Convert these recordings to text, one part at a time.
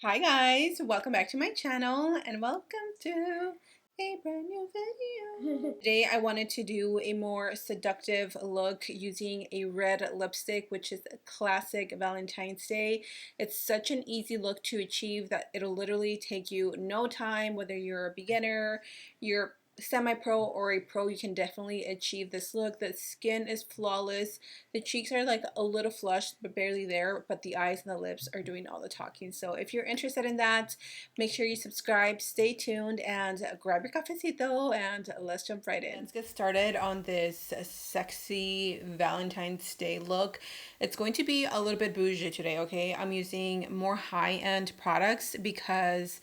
Hi guys, welcome back to my channel and welcome to a brand new video. Today I wanted to do a more seductive look using a red lipstick, which is a classic Valentine's Day. It's such an easy look to achieve that it'll literally take you no time, whether you're a beginner, you're semi-pro or a pro, you can definitely achieve this look. The skin is flawless. The cheeks are like a little flushed but barely there, but the eyes and the lips are doing all the talking. So if you're interested in that, make sure you subscribe, stay tuned, and grab your cafecito and let's jump right in. Let's get started on this sexy Valentine's Day look. It's going to be a little bit bougie today, okay? I'm using more high-end products because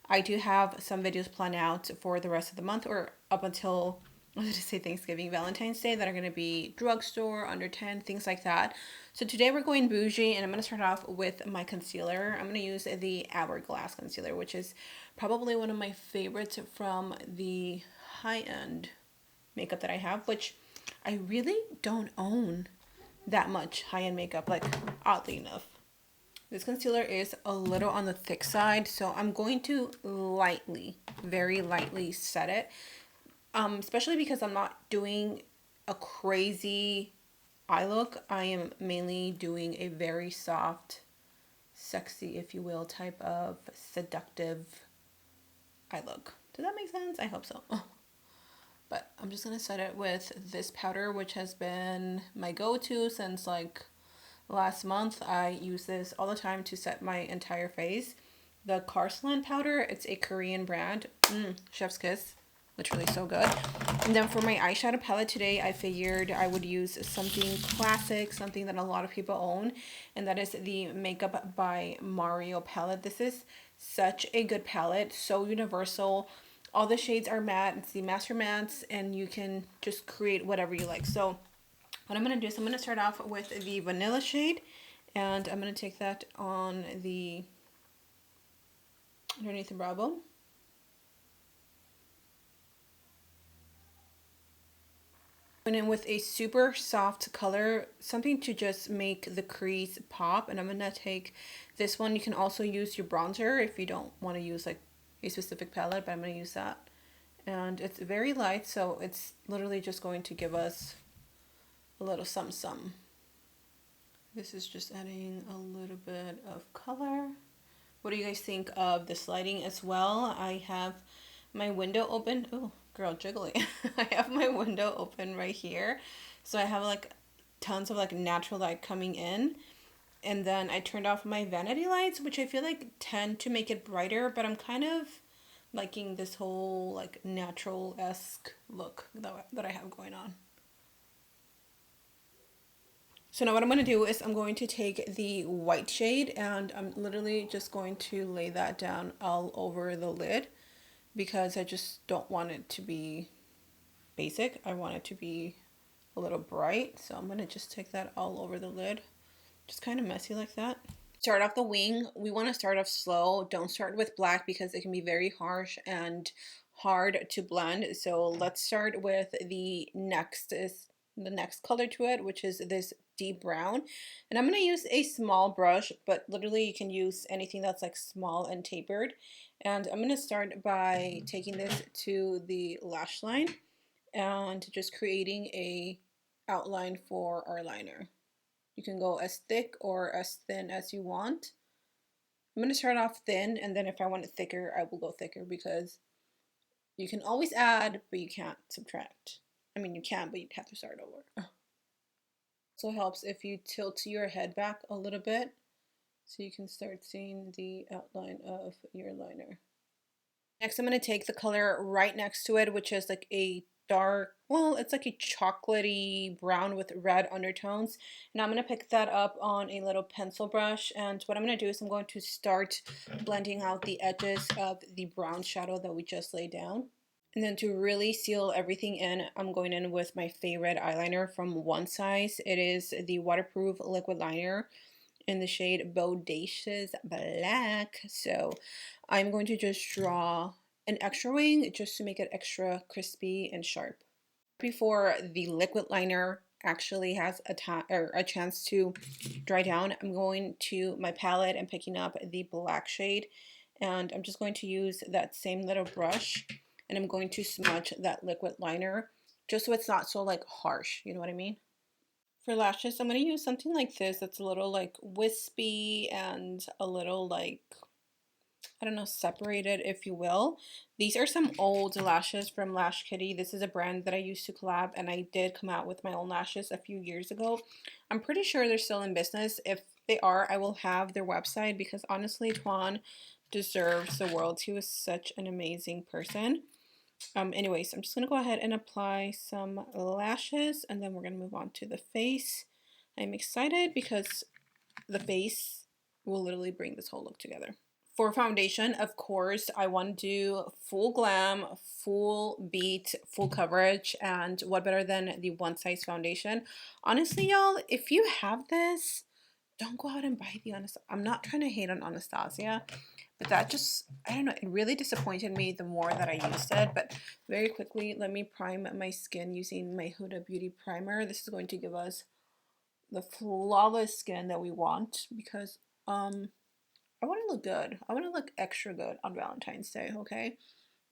I do have some videos planned out for the rest of the month or up until, I was going to say Thanksgiving, Valentine's Day, that are going to be drugstore, under 10, things like that. So today we're going bougie, and I'm going to start off with my concealer. I'm going to use the Hourglass concealer, which is probably one of my favorites from the high-end makeup that I have, which I really don't own that much high-end makeup, like oddly enough. This concealer is a little on the thick side, so I'm going to lightly, very lightly set it. Especially because I'm not doing a crazy eye look. I am mainly doing a very soft, sexy, if you will, type of seductive eye look. Does that make sense? I hope so. But I'm just going to set it with this powder, which has been my go-to since like last month. I use this all the time to set my entire face. The Carslan powder, it's a Korean brand. Chef's kiss. Literally so good. And then for my eyeshadow palette today, I figured I would use something classic, something that a lot of people own, and that is the Makeup by Mario palette. This is such a good palette, so universal. All the shades are matte. It's the Master Mattes, and you can just create whatever you like. So what I'm going to do is I'm going to start off with the vanilla shade, and I'm going to take that on the underneath the brow bone. Going in with a super soft color, something to just make the crease pop, and I'm going to take this one. You can also use your bronzer if you don't want to use like a specific palette, but I'm going to use that. And it's very light, so it's literally just going to give us a little something. This is just adding a little bit of color. What do you guys think of this lighting as well? I have my window open. Oh, girl, jiggly. I have my window open right here. So I have like tons of like natural light coming in. And then I turned off my vanity lights, which I feel like tend to make it brighter, but I'm kind of liking this whole like natural-esque look that I have going on. So now what I'm going to do is I'm going to take the white shade, and I'm literally just going to lay that down all over the lid because I just don't want it to be basic. I want it to be a little bright. So I'm going to just take that all over the lid. Just kind of messy like that. Start off the wing. We want to start off slow. Don't start with black because it can be very harsh and hard to blend. So let's start with the next color to it, which is this deep brown. And I'm going to use a small brush, but literally you can use anything that's like small and tapered. And I'm going to start by taking this to the lash line and just creating a outline for our liner. You can go as thick or as thin as you want. I'm going to start off thin, and then if I want it thicker, I will go thicker because you can always add, but you can't subtract. I mean, you can, but you'd have to start over. Also helps if you tilt your head back a little bit so you can start seeing the outline of your liner. Next, I'm going to take the color right next to it, which is like a dark, well, it's like a chocolatey brown with red undertones. And I'm going to pick that up on a little pencil brush. And what I'm going to do is I'm going to start blending out the edges of the brown shadow that we just laid down. And then to really seal everything in, I'm going in with my favorite eyeliner from One Size. It is the waterproof liquid liner in the shade Bodacious Black. So I'm going to just draw an extra wing just to make it extra crispy and sharp. Before the liquid liner actually has a time or a chance to dry down, I'm going to my palette and picking up the black shade, and I'm just going to use that same little brush, and I'm going to smudge that liquid liner just so it's not so like harsh, you know what I mean? For lashes, I'm going to use something like this that's a little like wispy and a little like, I don't know, separated, if you will. These are some old lashes from Lash Kitty. This is a brand that I used to collab, and I did come out with my own lashes a few years ago. I'm pretty sure they're still in business. If they are, I will have their website, because honestly, Tuan deserves the world. He was such an amazing person. Anyways, I'm just going to go ahead and apply some lashes, and then we're going to move on to the face. I'm excited because the face will literally bring this whole look together. For foundation, of course, I want to do full glam, full beat, full coverage, and what better than the one size foundation? Honestly, y'all, if you have this, don't go out and buy the Anastasia. I'm not trying to hate on Anastasia, but that just, I don't know, it really disappointed me the more that I used it. But very quickly, let me prime my skin using my Huda Beauty primer. This is going to give us the flawless skin that we want, because I want to look good. I want to look extra good on Valentine's Day, okay?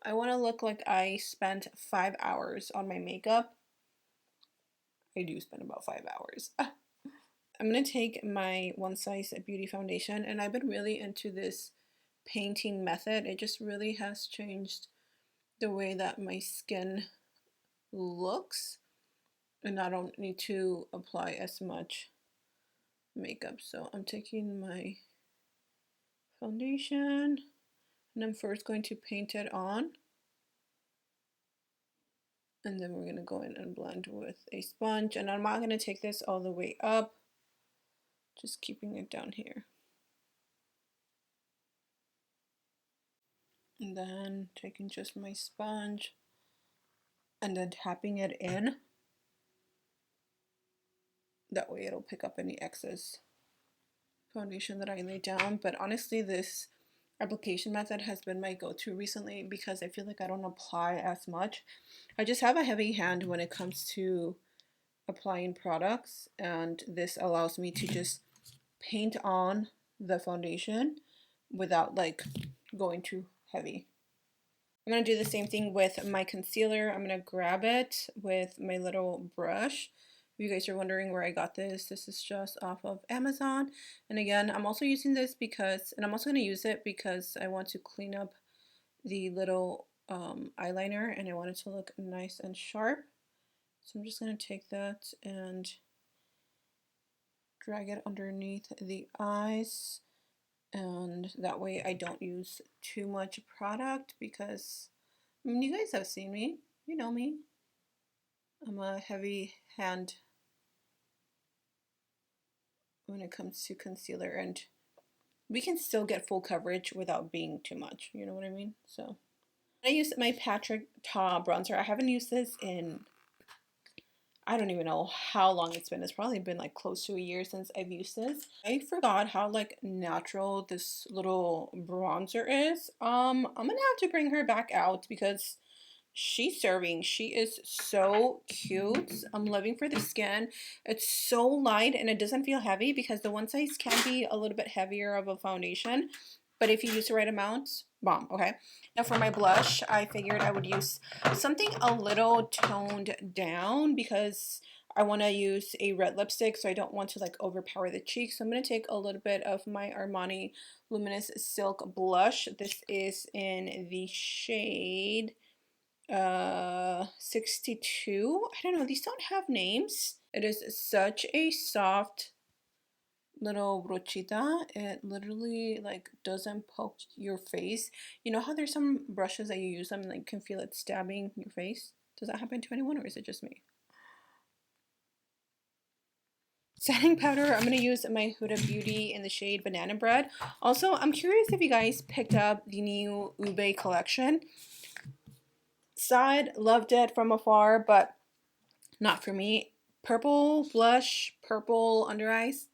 I want to look like I spent 5 hours on my makeup. I do spend about 5 hours. I'm going to take my One Size Beauty foundation, and I've been really into this painting method. It just really has changed the way that my skin looks, and I don't need to apply as much makeup. So I'm taking my foundation, and I'm first going to paint it on, and then we're going to go in and blend with a sponge. And I'm not going to take this all the way up, just keeping it down here. And then taking just my sponge and then tapping it in. That way it'll pick up any excess foundation that I laid down. But honestly, this application method has been my go-to recently, because I feel like I don't apply as much. I just have a heavy hand when it comes to applying products, and this allows me to just paint on the foundation without like going too heavy. I'm going to do the same thing with my concealer. I'm going to grab it with my little brush. If you guys are wondering where I got this, this is just off of Amazon. And again, I'm also using this because, and I'm also going to use it because I want to clean up the little eyeliner, and I want it to look nice and sharp. So I'm just going to take that and drag it underneath the eyes, and that way I don't use too much product, because I mean, you guys have seen me, you know me, I'm a heavy hand when it comes to concealer, and we can still get full coverage without being too much, you know what I mean? So I use my Patrick bronzer. I haven't used this in, I don't even know how long it's been. It's probably been like close to a year since I've used this. I forgot how like natural this little bronzer is. I'm gonna have to bring her back out because she's serving. She is so cute. I'm living for the skin. It's so light and it doesn't feel heavy, because the one size can be a little bit heavier of a foundation, but if you use the right amount, bomb. Okay, now for my blush, I figured I would use something a little toned down, because I want to use a red lipstick, so I don't want to like overpower the cheeks. So I'm going to take a little bit of my Armani Luminous Silk blush. This is in the shade 62. I don't know, these don't have names. It is such a soft little brochita. It literally like doesn't poke your face. You know how there's some brushes that you use them and like can feel it stabbing your face? Does that happen to anyone, or is it just me? Setting powder, I'm going to use my Huda Beauty in the shade Banana Bread. Also, I'm curious if you guys picked up the new Ube collection. Side loved it from afar, but not for me. Purple blush, purple under eyes.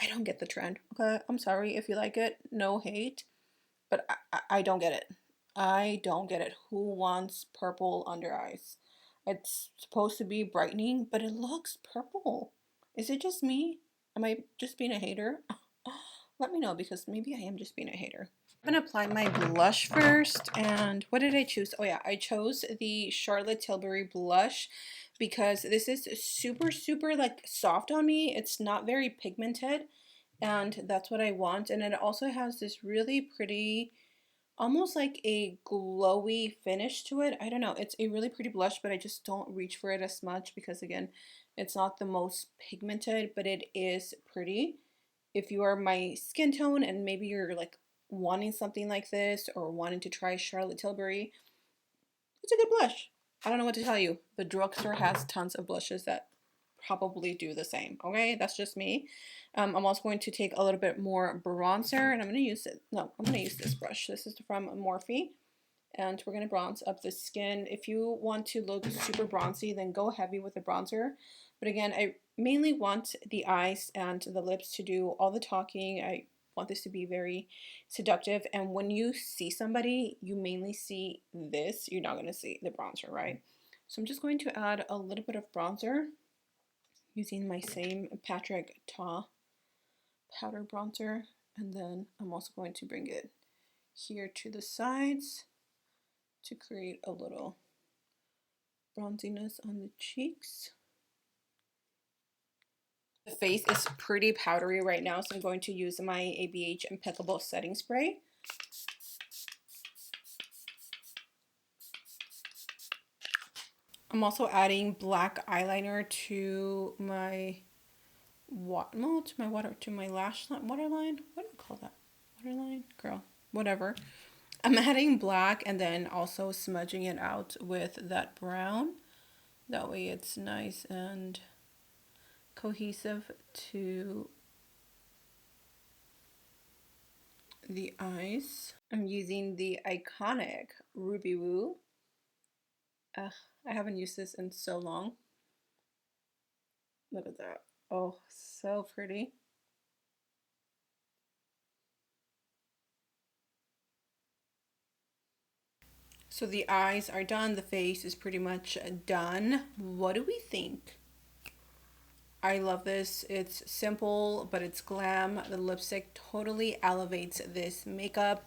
I don't get the trend. Okay, I'm sorry if you like it. No hate, but I don't get it. I don't get it. Who wants purple under eyes? It's supposed to be brightening, but it looks purple. Is it just me? Am I just being a hater? Let me know, because maybe I am just being a hater. I'm gonna apply my blush first, and what did I choose? Oh yeah, I chose the Charlotte Tilbury blush because this is super, super like soft on me. It's not very pigmented, and that's what I want. And it also has this really pretty, almost like a glowy finish to it. I don't know. It's a really pretty blush, but I just don't reach for it as much because, again, it's not the most pigmented, but it is pretty. If you are my skin tone and maybe you're like wanting something like this or wanting to try Charlotte Tilbury, it's a good blush. I don't know what to tell you. The drugstore has tons of blushes that probably do the same. Okay, that's just me. I'm also going to take a little bit more bronzer, and I'm going to use it. No, I'm going to use this brush. This is from Morphe, and we're going to bronze up the skin. If you want to look super bronzy, then go heavy with the bronzer. But again, I mainly want the eyes and the lips to do all the talking. I want this to be very seductive, and when you see somebody, you mainly see this. You're not going to see the bronzer, right? So I'm just going to add a little bit of bronzer using my same Patrick powder bronzer, and then I'm also going to bring it here to the sides to create a little bronziness on the cheeks. The face is pretty powdery right now, so I'm going to use my ABH Impeccable Setting Spray. I'm also adding black eyeliner to my lash line, waterline. What do you call that? Waterline, girl, whatever. I'm adding black and then also smudging it out with that brown. That way it's nice and cohesive to the eyes. I'm using the iconic Ruby Woo. I haven't used this in so long. Look at that. Oh, so pretty. So the eyes are done. The face is pretty much done. What do we think? I love this. It's simple, but it's glam. The lipstick totally elevates this makeup.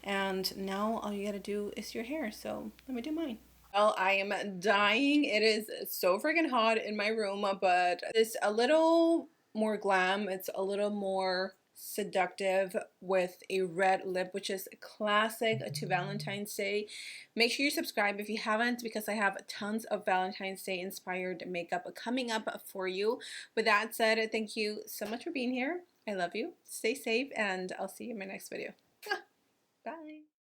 And now all you gotta do is your hair. So let me do mine. Well, I am dying. It is so freaking hot in my room, but it's a little more glam. It's a little more seductive with a red lip, which is classic to Valentine's Day. Make sure you subscribe if you haven't, because I have tons of Valentine's Day inspired makeup coming up for you. With that said, thank you so much for being here. I love you. Stay safe, and I'll see you in my next video.